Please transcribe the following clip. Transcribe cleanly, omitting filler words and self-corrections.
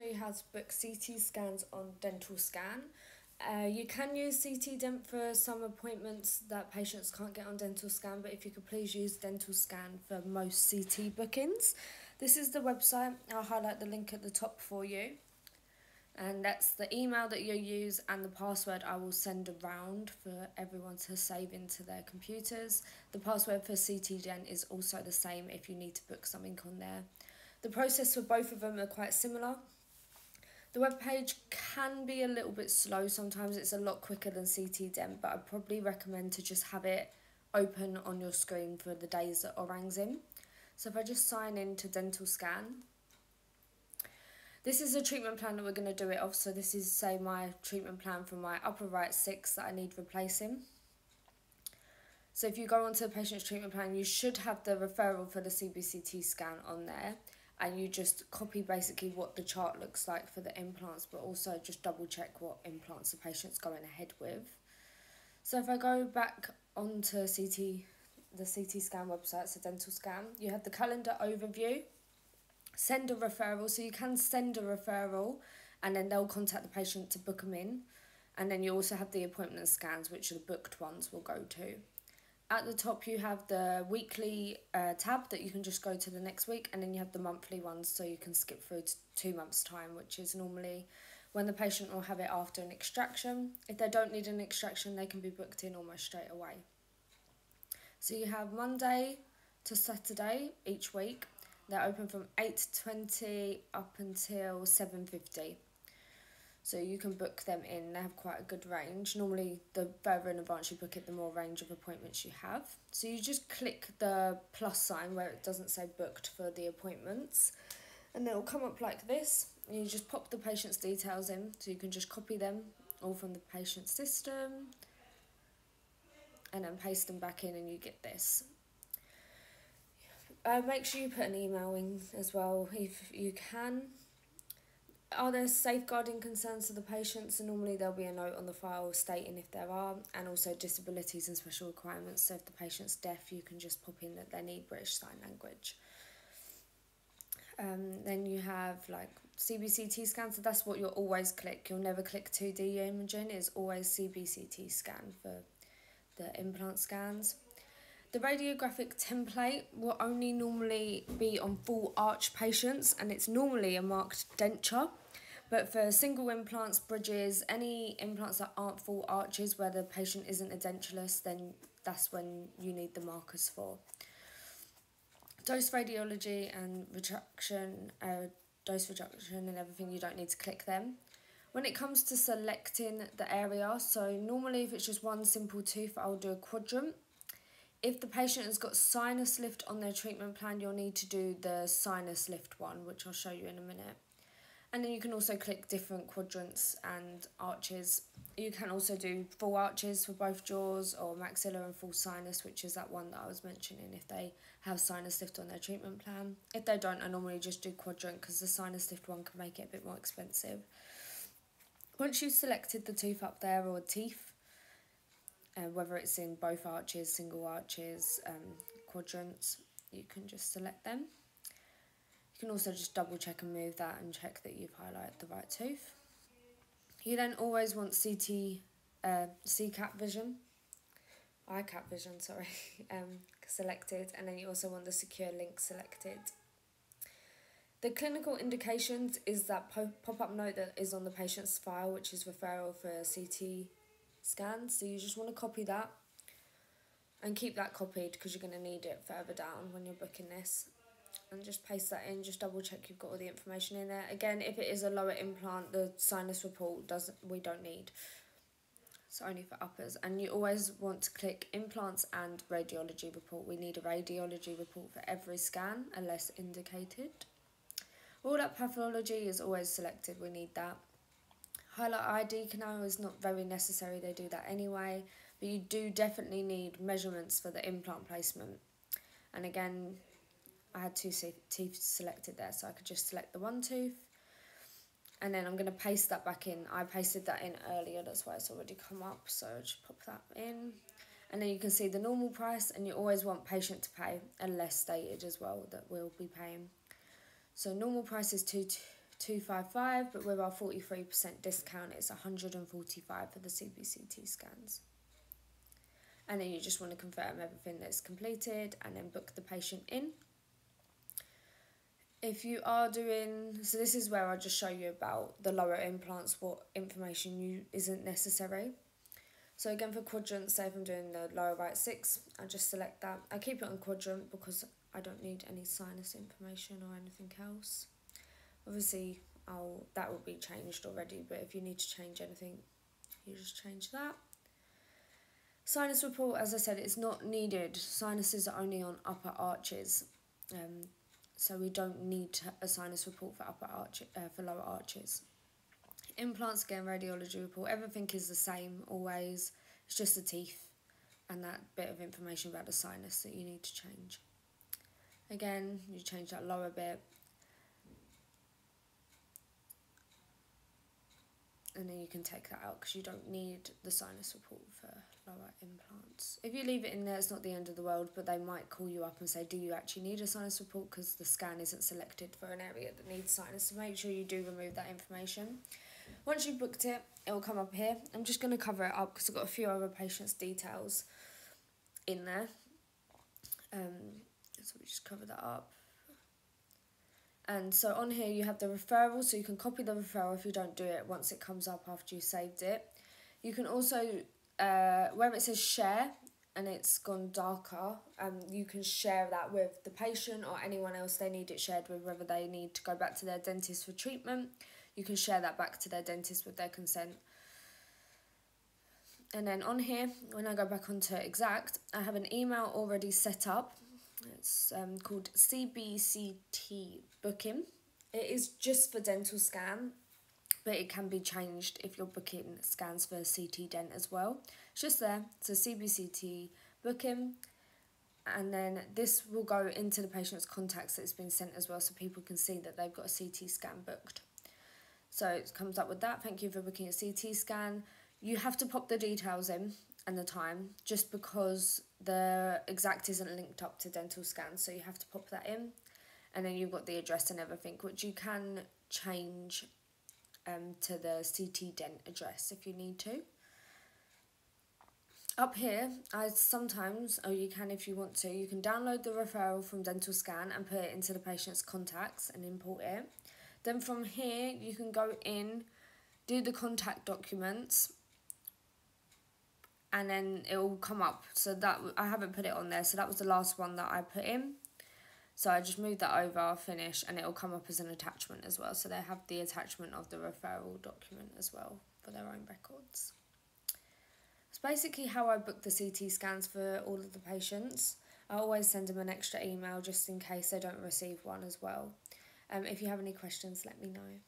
You how to book CT scans on DentalScan. You can use CT Dent for some appointments that patients can't get on DentalScan, but if you could please use DentalScan for most CT bookings. This is the website. I'll highlight the link at the top for you. And that's the email that you use and the password I will send around for everyone to save into their computers. The password for CT Dent is also the same if you need to book something on there. The process for both of them are quite similar. The web page can be a little bit slow, sometimes it's a lot quicker than CT Dent, but I'd probably recommend to just have it open on your screen for the days that Orang's in. So if I just sign in to DentalScan, this is a treatment plan that we're going to do it off, so this is, say, my treatment plan for my upper right 6 that I need replacing. So if you go onto the patient's treatment plan, you should have the referral for the CBCT scan on there, and you just copy basically what the chart looks like for the implants, but also just double check what implants the patient's going ahead with. So if I go back onto the CT scan website, so DentalScan, you have the calendar overview, send a referral, so you can send a referral and then they'll contact the patient to book them in, and then you also have the appointment scans, which are the booked ones we'll go to. At the top you have the weekly tab that you can just go to the next week, and then you have the monthly ones, so you can skip through to 2 months time, which is normally when the patient will have it after an extraction. If they don't need an extraction, they can be booked in almost straight away. So you have Monday to Saturday each week. They're open from 8:20 up until 7:50. So you can book them in. They have quite a good range. Normally, the further in advance you book it, the more range of appointments you have. So you just click the plus sign where it doesn't say booked for the appointments, and it'll come up like this. And you just pop the patient's details in, so you can just copy them all from the patient's system and then paste them back in, and you get this. Make sure you put an email in as well if you can. Are there safeguarding concerns to the patients? So normally there'll be a note on the file stating if there are, and also disabilities and special requirements. So if the patient's deaf, you can just pop in that they need British Sign Language. Then you have like CBCT scan, so that's what you'll always click. You'll never click 2D imaging, it's always CBCT scan for the implant scans. The radiographic template will only normally be on full arch patients, and it's normally a marked denture. But for single implants, bridges, any implants that aren't full arches where the patient isn't a dentulous, then that's when you need the markers for. Dose radiology and retraction, dose reduction and everything, you don't need to click them. When it comes to selecting the area, so normally if it's just one simple tooth, I'll do a quadrant. If the patient has got sinus lift on their treatment plan, you'll need to do the sinus lift one, which I'll show you in a minute. And then you can also click different quadrants and arches. You can also do full arches for both jaws, or maxilla and full sinus, which is that one that I was mentioning if they have sinus lift on their treatment plan. If they don't, I normally just do quadrant because the sinus lift one can make it a bit more expensive. Once you've selected the tooth up there, or teeth, whether it's in both arches, single arches, quadrants, you can just select them. You can also just double check and move that and check that you've highlighted the right tooth. You then always want ICAP vision, selected, and then you also want the secure link selected. The clinical indications is that pop-up note that is on the patient's file, which is referral for CT scans. So you just want to copy that and keep that copied because you're going to need it further down when you're booking this. And just paste that in, just double check you've got all the information in there. Again, if it is a lower implant, the sinus report we don't need. It's only for uppers. And you always want to click implants and radiology report. We need a radiology report for every scan unless indicated. All that pathology is always selected, we need that. Highlight ID canal is not very necessary, they do that anyway, but you do definitely need measurements for the implant placement. And again, I had 2 teeth selected there, so I could just select the one tooth. And then I'm going to paste that back in. I pasted that in earlier, that's why it's already come up, so just pop that in. And then you can see the normal price, and you always want patient to pay, unless stated as well that we'll be paying. So normal price is 255, but with our 43% discount, it's 145 for the CBCT scans. And then you just want to confirm everything that's completed and then book the patient in. If you are doing, so this is where I'll just show you about the lower implants, what information isn't necessary. So again, for quadrant, say if I'm doing the lower right 6, I just select that. I keep it on quadrant because I don't need any sinus information or anything else. Obviously, that will be changed already, but if you need to change anything, you just change that. Sinus report, as I said, it's not needed. Sinuses are only on upper arches, so we don't need a sinus report for for lower arches. Implants, again, radiology report, everything is the same always. It's just the teeth and that bit of information about the sinus that you need to change. Again, you change that lower bit. And then you can take that out because you don't need the sinus report for lower implants. If you leave it in there, it's not the end of the world, but they might call you up and say, do you actually need a sinus report, because the scan isn't selected for an area that needs sinus. So make sure you do remove that information. Once you've booked it, it will come up here. I'm just going to cover it up because I've got a few other patients' details in there. So we just cover that up. And so on here you have the referral, so you can copy the referral if you don't do it once it comes up after you saved it. You can also, where it says share and it's gone darker, you can share that with the patient or anyone else they need it shared with, whether they need to go back to their dentist for treatment. You can share that back to their dentist with their consent. And then on here, when I go back onto Exact, I have an email already set up. It's called CBCT booking. It is just for DentalScan, but it can be changed if you're booking scans for CT Dent as well. It's just there. It's a CBCT booking, and then this will go into the patient's contacts that's been sent as well, so people can see that they've got a CT scan booked. So it comes up with that. Thank you for booking a CT scan. You have to pop the details in and the time, just because the Exact isn't linked up to DentalScan, so you have to pop that in. And then you've got the address and everything, which you can change to the CT Dent address if you need to. Up here, you can if you want to, you can download the referral from DentalScan and put it into the patient's contacts and import it. Then from here, you can go in, do the contact documents, and then it will come up. So that, I haven't put it on there, so that was the last one that I put in. So I just moved that over, finish, and it will come up as an attachment as well. So they have the attachment of the referral document as well for their own records. It's basically how I book the CT scans for all of the patients. I always send them an extra email just in case they don't receive one as well. If you have any questions, let me know.